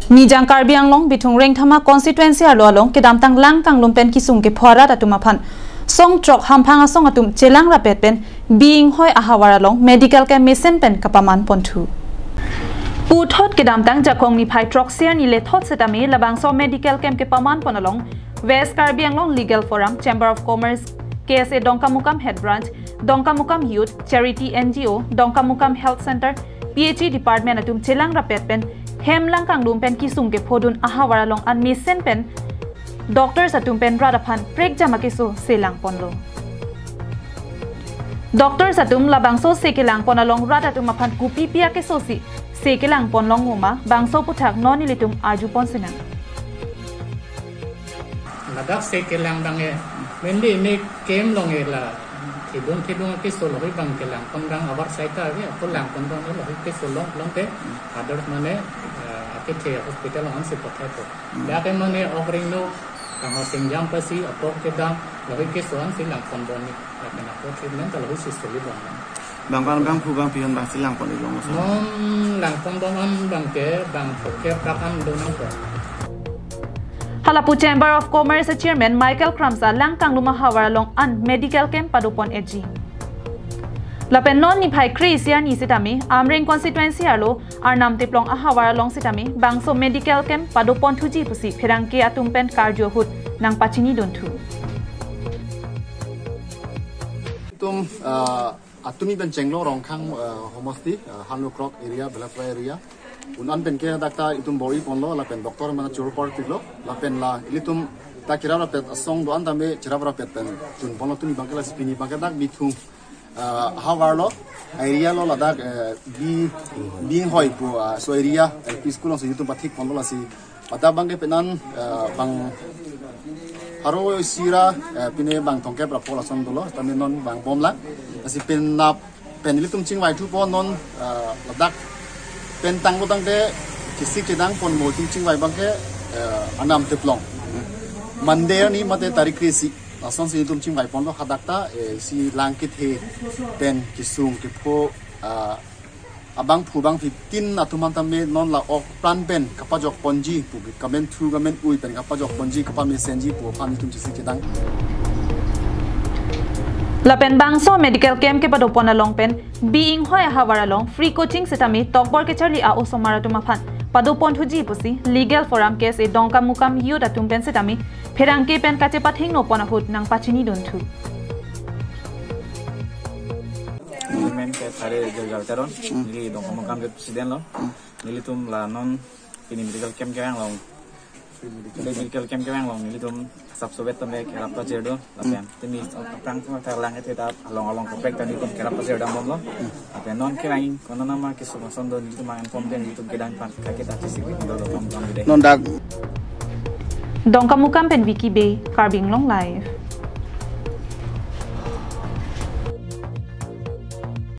Mijang Karbi Anglong bitung reng thama constituency arlo along kedam tang lang kang lumpen kisung ke phora atuma phan song trok hampanga song atum chelang rapet pen being hoi ahawara long medical camp mission pen kapaman ponthu pu thot kedam tang jakong ni phai trok ser ni le thot setami labang so medical camp ke paman ponalong West Karbi Anglong Legal Forum Chamber of Commerce KSA Dongkamukam Head Branch Dongkamukam Youth Charity NGO Dongkamukam Health Center PHE Department atum chelang rapet pen Hemlang kang lumpen kisung ke phodun ahawara long an mission pen doctors atum pen radaphan prek jamakisu selang ponlo doctors atum labangso sekelang ponalong radatum aphan kupi pia ke sosi sekelang ponlong uma bangso puthak noni litum aju ponsinang ladak sekelang bange mendi me kem long ela tidung ke solo hi bang kelang pondang awar saita ge pulang pondang lo ke solo long te adar mane ke hospital on se potato da ke mane offering no kang singjang pasi apok ke dang lo ke soan silang pondon ni kana ko treatment lo hi soli bang bang bang pion bang silang pondon lo lang pondon on bang ke bang ke prakan do nang ko Halapu Chamber of Commerce Chairman Michael Kramsa langkang luma hawara long an medical camp padupon edgy. Lapen non ni phai Chris ya ni sitami Amreng constituency arlo arnam tiplong ahawara long sitami bangso medical camp padupon thuji pusi phirangke atumpen cardio hut nang pachini dontu. Tum atumi ben jenglo rongkhang homosti Hanlu Krok area Belakwa area unan ben ke dakta itum bori ponlo lapen doktor mana churpor tiklo lapen la ilitum ta kirara pet song do andame kirara pet pen tun ponlo tuni bangkala spini bangkadak bithung hawarlo area lo ladak bi hoi pu so area school so youtube pathik ponlo lasi pata bangke penan bang haro sira pine bang tongke pra pola som dolo tami non bang bomla asi pen na pen ilitum chingwai thu pon non ladak pen tang lo tang de kisi kedang pon mo ching wai bang ke anam teplong Monday ni mate tarik krisi ason si tum ching wai pon lo hadakta si langkit he pen kisung ke pho abang phu bang fitin atuman tamme non la ok plan pen kapajok ponji pu kamen thu gamen ui pen kapajok ponji kapame senji pu pan tum chisi kedang Lapen bangso medical camp ke padopon along pen being hoi hawara long free coaching setami tokbor ke charli a osomara tumaphan padopon thuji pusi legal forum case e Dongkamukam youth atum pen setami pherangke pen kache pathing no pona hut nang pachini dontu men ke sare jagal taron ni Dongkamukam ke presiden lo nilitum la non ini medical camp ke yang long medical camp ke yang long nilitum subsobet tambe kerap pajer do lapen tini tang terlang itu tap along komplek tadi pun kerap pajer dam bom lo lapen non ke lain kono nama ke sumason do itu mangan pomden itu kedang pan kita sisi do do kom gede non dag Dongkamukam pen wiki be Karbing long live